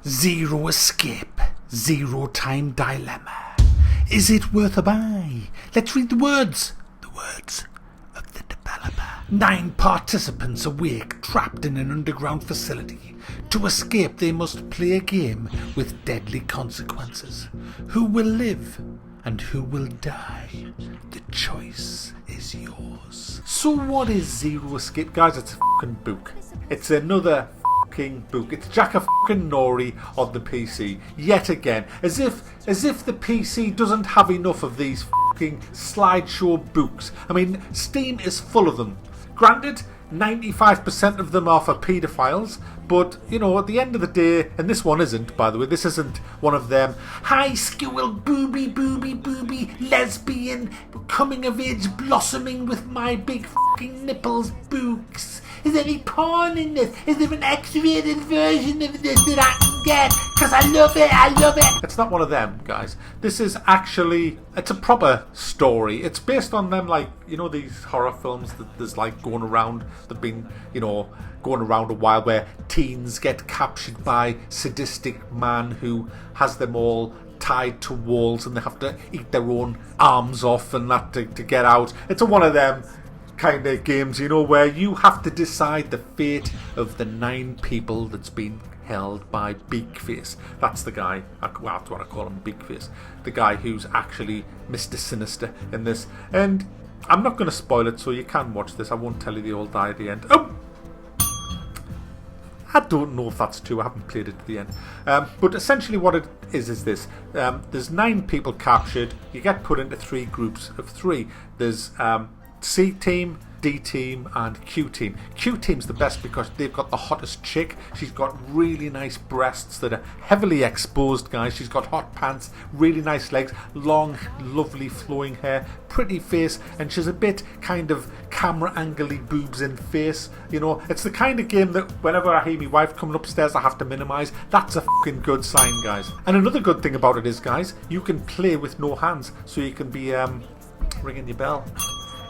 Zero escape, zero time dilemma. Is it worth a buy? Let's read the words. The words of the developer. 9 participants awake, trapped in an underground facility. To escape, they must play a game with deadly consequences. Who will live and who will die? The choice is yours. So what is Zero Escape? Guys, it's a fucking book. It's another book. It's Jack a fucking Nori on the PC yet again, as if the PC doesn't have enough of these fucking slideshow books. I mean, Steam is full of them. Granted, 95% of them are for paedophiles, but you know, at the end of the day, and this one isn't, by the way, this isn't one of them high school booby lesbian coming of age blossoming with my big fucking nipples books. Is there any porn in this? Is there an X-rated version of this that I can get? Because I love it. It's not one of them, guys. This is actually, it's a proper story. It's based on them, like, you know, these horror films that there's like going around, that've been, you know, going around a while, where teens get captured by sadistic man who has them all tied to walls and they have to eat their own arms off and that to get out. It's one of them kind of games, you know, where you have to decide the fate of the 9 people that's been held by Beakface. That's the guy, well, that's what I call him, Beakface. The guy who's actually Mr. Sinister in this. And I'm not going to spoil it, so you can watch this. I won't tell you they all die at the end. Oh! I don't know if that's true. I haven't played it to the end. But essentially what it is this. There's 9 people captured. You get put into 3 groups of 3. There's C team, D team and Q team. Q team's the best because they've got the hottest chick. She's got really nice breasts that are heavily exposed, guys. She's got hot pants, really nice legs, long, lovely flowing hair, pretty face, and she's a bit kind of camera angle-y boobs in face. You know, it's the kind of game that whenever I hear my wife coming upstairs, I have to minimise. That's a fucking good sign, guys. And another good thing about it is, guys, you can play with no hands, so you can be ringing your bell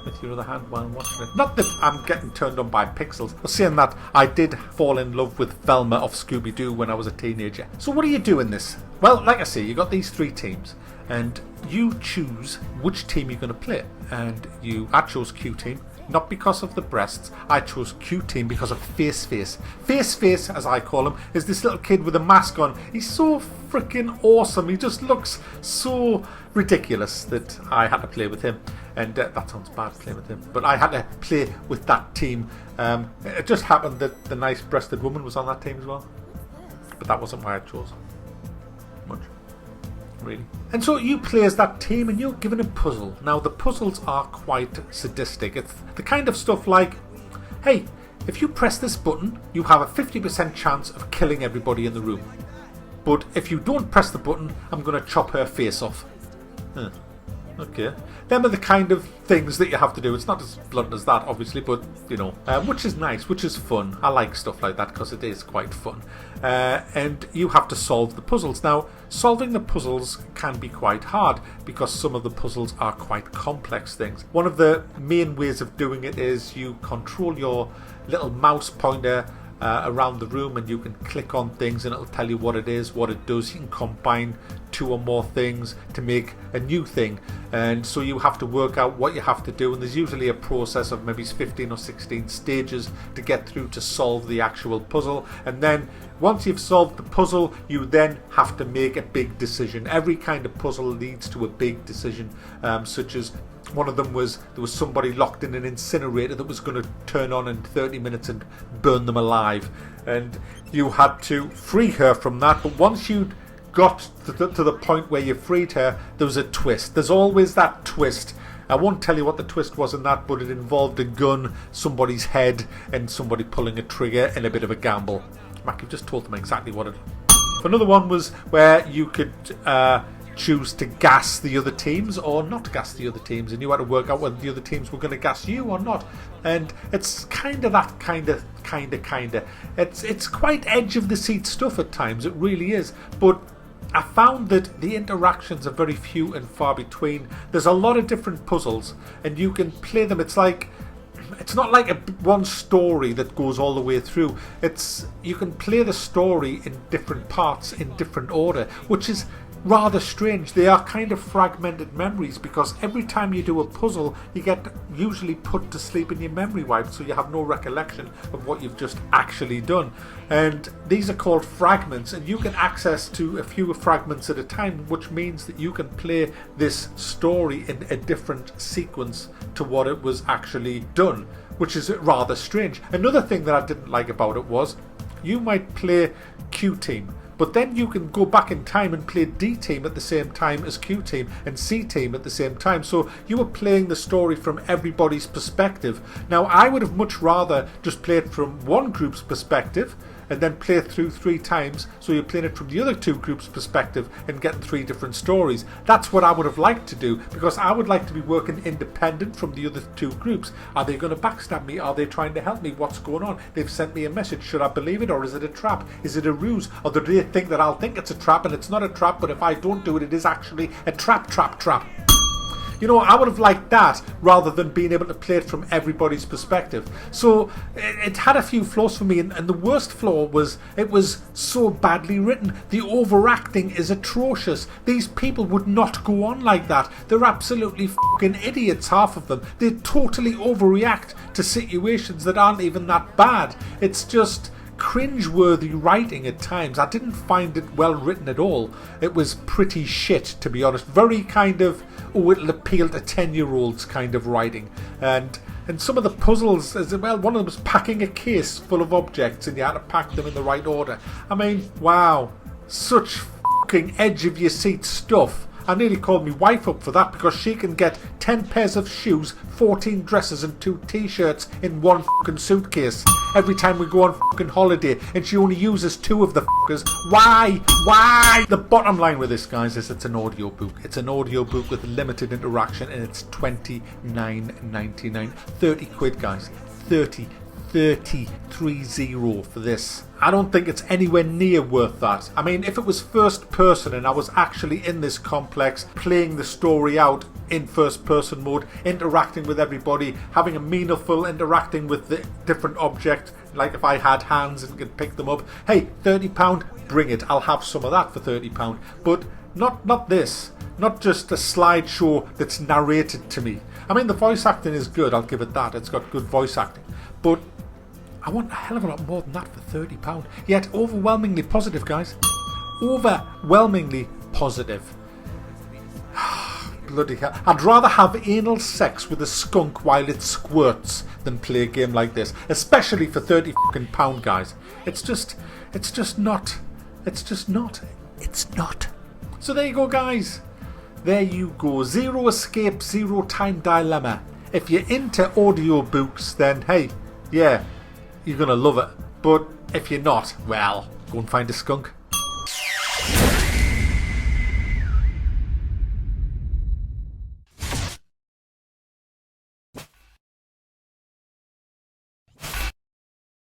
with your other hand while watching it. Not that I'm getting turned on by pixels, but saying that, I did fall in love with Velma of Scooby-Doo when I was a teenager. So what do you do in this? Well, like I say, you got these 3 teams, and you choose which team you're going to play. And I chose Q team, not because of the breasts. I chose Q team because of Face. Face, as I call him, is this little kid with a mask on. He's so freaking awesome. He just looks so ridiculous that I had to play with him. And that sounds bad, playing with him, but I had to play with that team. It just happened that the nice breasted woman was on that team as well, but that wasn't why I chose much, really. And so you play as that team and you're given a puzzle. Now the puzzles are quite sadistic. It's the kind of stuff like, hey, if you press this button, you have a 50% chance of killing everybody in the room, but if you don't press the button, I'm going to chop her face off. Okay. Them are the kind of things that you have to do. It's not as blunt as that, obviously, but, you know, which is nice, which is fun. I like stuff like that because it is quite fun. And you have to solve the puzzles. Now, solving the puzzles can be quite hard because some of the puzzles are quite complex things. One of the main ways of doing it is you control your little mouse pointer around the room and you can click on things and it'll tell you what it is, what it does. You can combine 2 or more things to make a new thing, and so you have to work out what you have to do, and there's usually a process of maybe 15 or 16 stages to get through to solve the actual puzzle. And then once you've solved the puzzle, you then have to make a big decision. Every kind of puzzle leads to a big decision, such as one of them was there was somebody locked in an incinerator that was going to turn on in 30 minutes and burn them alive, and you had to free her from that. But once you'd got to the point where you freed her, there was a twist. There's always that twist. I won't tell you what the twist was in that, but it involved a gun, somebody's head, and somebody pulling a trigger and a bit of a gamble. Mac, you've just told them exactly what it. Another one was where you could choose to gas the other teams or not gas the other teams, and you had to work out whether the other teams were going to gas you or not. And it's kind of that kind of it's quite edge of the seat stuff at times. It really is. But I found that the interactions are very few and far between. There's a lot of different puzzles and you can play them. It's like it's not like one story that goes all the way through. You can play the story in different parts in different order, which is rather strange. They are kind of fragmented memories, because every time you do a puzzle you get usually put to sleep in your memory wipe, so you have no recollection of what you've just actually done. And these are called fragments, and you can access to a few fragments at a time, which means that you can play this story in a different sequence to what it was actually done, which is rather strange. Another thing that I didn't like about it was you might play Q Team, but then you can go back in time and play D Team at the same time as Q Team and C Team at the same time. So you were playing the story from everybody's perspective. Now, I would have much rather just played from one group's perspective and then play through 3 times, so you're playing it from the other 2 groups' perspective and getting 3 different stories. That's what I would have liked to do, because I would like to be working independent from the other 2 groups. Are they going to backstab me? Are they trying to help me? What's going on? They've sent me a message. Should I believe it, or is it a trap? Is it a ruse? Or do they think that I'll think it's a trap and it's not a trap, but if I don't do it, it is actually a trap. You know, I would have liked that rather than being able to play it from everybody's perspective. So it had a few flaws for me, and the worst flaw was it was so badly written. The overacting is atrocious. These people would not go on like that. They're absolutely fucking idiots, half of them. They totally overreact to situations that aren't even that bad. It's just cringe-worthy writing at times. I didn't find it well written at all. It was pretty shit, to be honest. Very kind of, oh, it'll appeal to 10-year-olds kind of writing. And some of the puzzles as well, one of them was packing a case full of objects and you had to pack them in the right order. I mean, wow, such fucking edge-of-your-seat stuff. I nearly called my wife up for that, because she can get 10 pairs of shoes, 14 dresses and 2 t-shirts in one fucking suitcase every time we go on fucking holiday, and she only uses 2 of the fuckers. Why? The bottom line with this, guys, is it's an audiobook. It's an audiobook with limited interaction, and it's $29.99. 30 quid, guys. 30 for this. I don't think it's anywhere near worth that. I mean, if it was first person and I was actually in this complex, playing the story out in first person mode, interacting with everybody, having a meaningful interacting with the different object, like if I had hands and could pick them up, hey, £30, bring it. I'll have some of that for £30. But not this. Not just a slideshow that's narrated to me. I mean, the voice acting is good, I'll give it that. It's got good voice acting. But I want a hell of a lot more than that for £30. Yet overwhelmingly positive, guys. Overwhelmingly positive. Bloody hell. I'd rather have anal sex with a skunk while it squirts than play a game like this. Especially for £30, guys. It's just not. So there you go, guys. There you go. Zero escape, zero time dilemma. If you're into audiobooks, then hey, yeah, you're going to love it. But if you're not, well, go and find a skunk.